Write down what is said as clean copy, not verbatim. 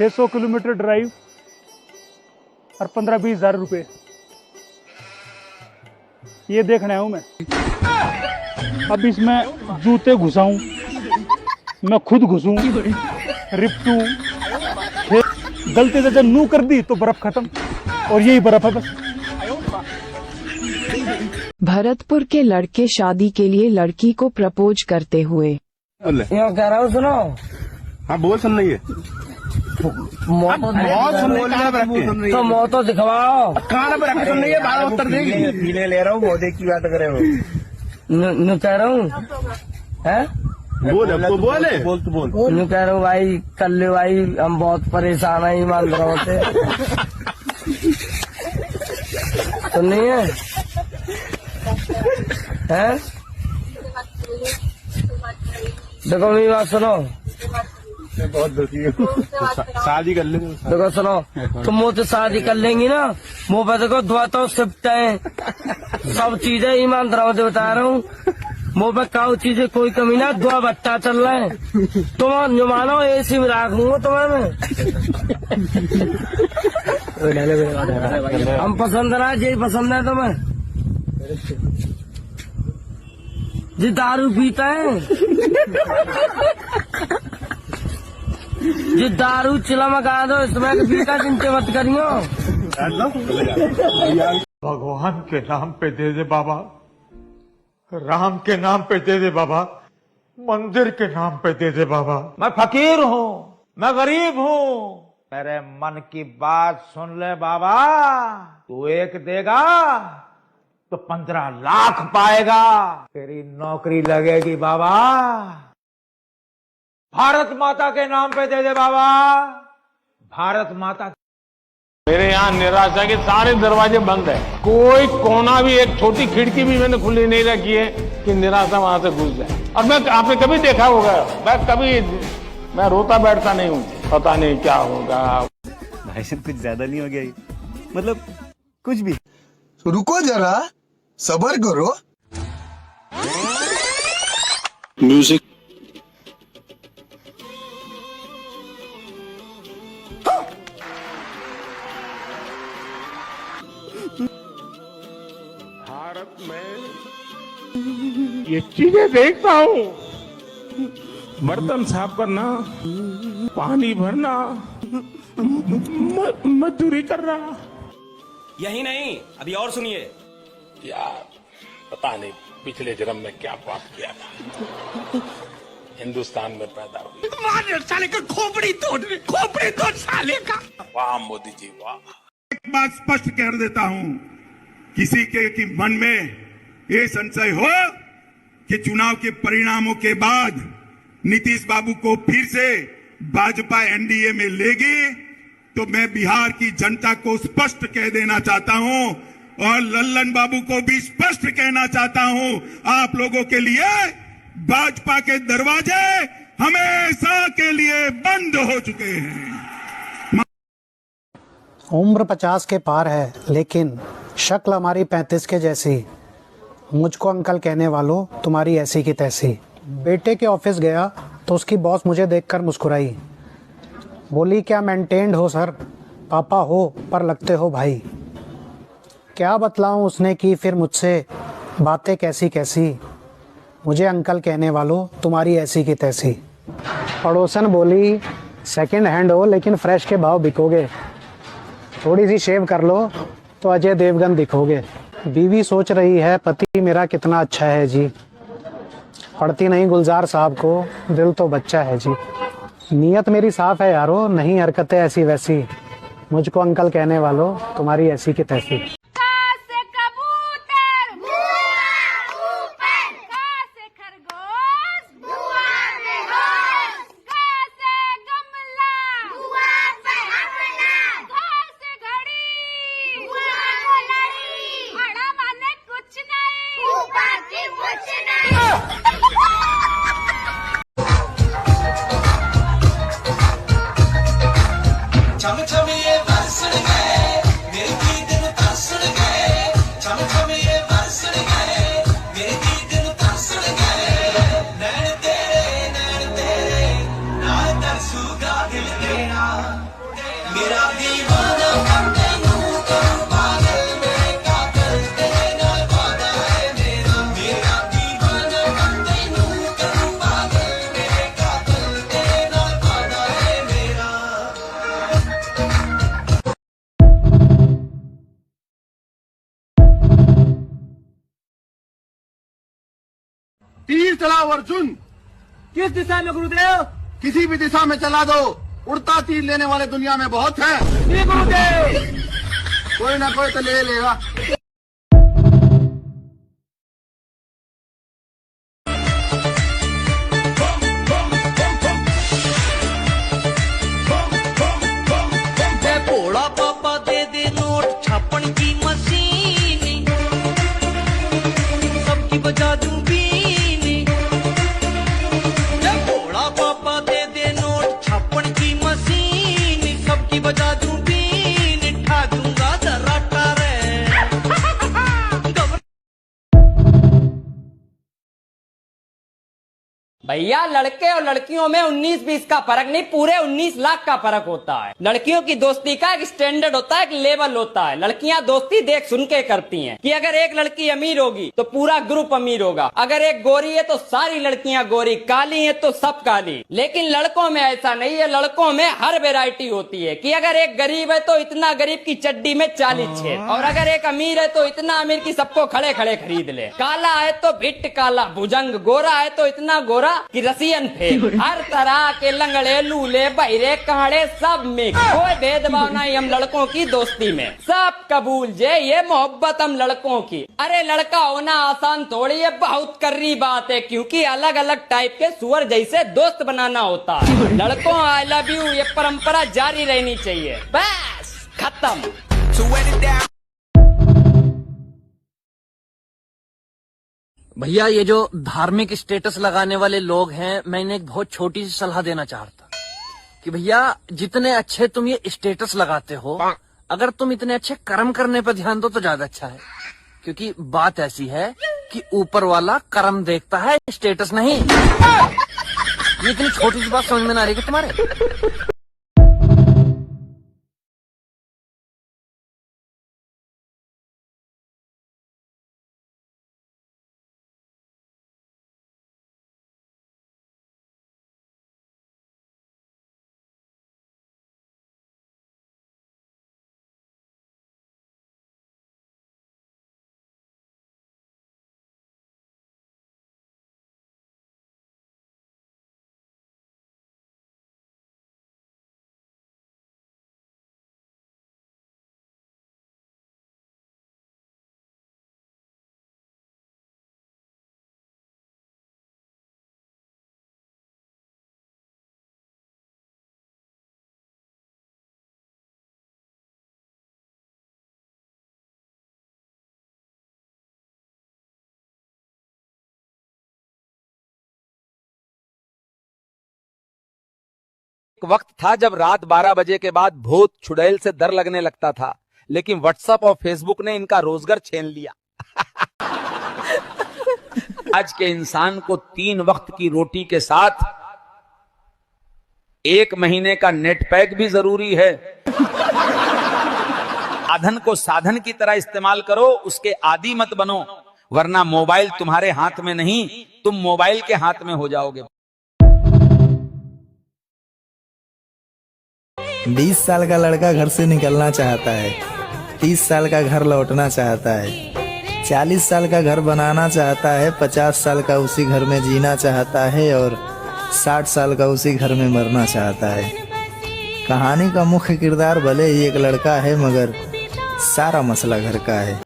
600 kilometre drive और 15-20 हज़ार रुपये, ये देखने आया हूँ मैं। अब इसमें जूते घुसाऊं, मैं खुद घुसूं, रिपटू, गलती से जब नू कर दी तो बर्फ खत्म, और यही बर्फ है बस। भरतपुर के लड़के शादी के लिए लड़की को प्रपोज करते हुए। यहाँ कह रहा हूँ सुनो। हाँ बोल, सुन रही है। तो मोतो दिखवाओ। कहाँ पर रखे सुन रही है, बारह उत्तर देगी। पीने ले रहा हूँ, मोदी की बात करे हो। नु कह रहा हूँ है, बोल अब तो बोले, बोल तो बोल। नु कह रहा हूँ भाई, कल ले भाई हम बहुत परेशान है ईमानदारों से। सुन नहीं है, हैं? देखो मेरी बात सुनो, बहुत दुखी हूँ। शादी कर लेंगे। देखो सुनो, तुम मुझसे शादी कर लेंगी ना, मुँह पे देखो दुआ तो सिफ्ट है, सब चीजें ईमानदारों से बता रहा हूँ। मुँह पे काउ चीजें कोई कमी ना, दुआ बट्टा चल रहा है। तुम जो मानो एसी में रखूंगा तुम्हें मैं। हम पसंद ना, यही पसंद है तुम्हें जी दारू पीता है, जी दारू चिला मगा दो, इसमें पीता चिंता मत करियो। भगवान के नाम पे दे दे बाबा, राम के नाम पे दे दे बाबा, मंदिर के नाम पे दे दे बाबा। मैं फकीर हूँ, मैं गरीब हूँ, मेरे मन की बात सुन ले बाबा। तू एक देगा तो 15 लाख पाएगा, तेरी नौकरी लगेगी बाबा। भारत माता के नाम पे दे दे बाबा, भारत माता। मेरे यहाँ निराशा के सारे दरवाजे बंद है, कोई कोना भी, एक छोटी खिड़की भी मैंने खुली नहीं रखी है कि निराशा वहां से घुस जाए। और मैं, आपने कभी देखा होगा, मैं रोता बैठता नहीं हूँ, पता नहीं क्या होगा। भाई साहब कुछ ज्यादा नहीं हो गया ये? मतलब कुछ भी। रुको जरा, सबर करो। म्यूजिक। भारत में ये चीजें देखता हूँ, बर्तन साफ करना, पानी भरना, मजदूरी करना। यही नहीं, अभी और सुनिए। यार पता नहीं पिछले जन्म में क्या पाप किया था, हिंदुस्तान में पैदा हुई। तुम्हारे साले का खोपड़ी तोड़ साले का। वाह मोदी जी वाह। एक बात स्पष्ट कर देता हूं, किसी के कि मन में ये संशय हो कि चुनाव के परिणामों के बाद नीतीश बाबू को फिर से भाजपा एनडीए में लेगी, तो मैं बिहार की जनता को स्पष्ट कह देना चाहता हूं, और लल्लन बाबू को भी स्पष्ट कहना चाहता हूं, आप लोगों के लिए भाजपा के दरवाजे हमेशा के लिए बंद हो चुके हैं। उम्र 50 के पार है, लेकिन शक्ल हमारी 35 के जैसी। मुझको अंकल कहने वालों, तुम्हारी ऐसी की तैसी। बेटे के ऑफिस गया तो उसकी बॉस मुझे देखकर मुस्कुराई, बोली क्या मेंटेन्ड हो सर, पापा हो पर लगते हो भाई। क्या बतलाऊं उसने की फिर मुझसे बातें कैसी कैसी, मुझे अंकल कहने वालों तुम्हारी ऐसी की तैसी। पड़ोसन बोली सेकंड हैंड हो लेकिन फ्रेश के भाव बिकोगे, थोड़ी सी शेव कर लो तो अजय देवगन दिखोगे। बीवी सोच रही है पति मेरा कितना अच्छा है जी, पढ़ती नहीं गुलजार साहब को, दिल तो बच्चा है जी। नीयत मेरी साफ है यारो, नहीं हरकतें ऐसी वैसी, मुझको अंकल कहने वालों तुम्हारी ऐसी की तैसी। चलाओ अर्जुन। किस दिशा में गुरुदेव? किसी भी दिशा में चला दो, उड़ता तीर लेने वाले दुनिया में बहुत है। जी गुरुदेव। कोई ना कोई तो ले लेगा। भोला पापा दे दे नोट छापन की मशीन, सबकी बजा दूं बीनी। भोला पापा दे दे नोट छापन की मशीन, सबकी बजा दूं बीन, ठा दूंगा दर्राटा रे। भैया लड़के और लड़कियों में 19-20 का फर्क नहीं, पूरे 19 लाख का फर्क होता है। लड़कियों की दोस्ती का एक स्टैंडर्ड होता है, एक लेवल होता है। लड़कियां दोस्ती देख सुन के करती हैं कि अगर एक लड़की अमीर होगी तो पूरा ग्रुप अमीर होगा, अगर एक गोरी है तो सारी लड़कियां गोरी, काली है तो सब काली। लेकिन लड़कों में ऐसा नहीं है, लड़कों में हर वेरायटी होती है कि अगर एक गरीब है तो इतना गरीब की चड्डी में 40 छेद, और अगर एक अमीर है तो इतना अमीर की सबको खड़े खड़े खरीद ले। काला है तो भिट्ट काला भुजंग, गोरा है तो इतना गोरा कि रसियन फेल। हर तरह के लंगड़े लूले बहिरे काड़े सब मिक्स, कोई भेदभाव नहीं हम लड़कों की दोस्ती में। सब कबूल जे ये मोहब्बत हम लड़कों की। अरे लड़का होना आसान थोड़ी है, बहुत कर्री बात है, क्योंकि अलग अलग टाइप के सुअर जैसे दोस्त बनाना होता है। लड़कों आई लव यू ये परंपरा जारी रहनी चाहिए, बस खत्म। भैया ये जो धार्मिक स्टेटस लगाने वाले लोग हैं, मैं इन्हें एक बहुत छोटी सी सलाह देना चाहता कि भैया जितने अच्छे तुम ये स्टेटस लगाते हो, अगर तुम इतने अच्छे कर्म करने पर ध्यान दो तो ज्यादा अच्छा है। क्योंकि बात ऐसी है कि ऊपर वाला कर्म देखता है, स्टेटस नहीं। ये इतनी छोटी सी बात समझ में ना रही कि तुम्हारे। वक्त था जब रात 12 बजे के बाद भूत चुड़ैल से डर लगने लगता था, लेकिन व्हाट्सएप और फेसबुक ने इनका रोजगार छीन लिया। आज के इंसान को 3 वक्त की रोटी के साथ 1 महीने का नेट पैक भी जरूरी है। साधन को साधन की तरह इस्तेमाल करो, उसके आदी मत बनो, वरना मोबाइल तुम्हारे हाथ में नहीं, तुम मोबाइल के हाथ में हो जाओगे। 20 साल का लड़का घर से निकलना चाहता है, 30 साल का घर लौटना चाहता है, 40 साल का घर बनाना चाहता है, 50 साल का उसी घर में जीना चाहता है और 60 साल का उसी घर में मरना चाहता है। कहानी का मुख्य किरदार भले ही एक लड़का है, मगर सारा मसला घर का है।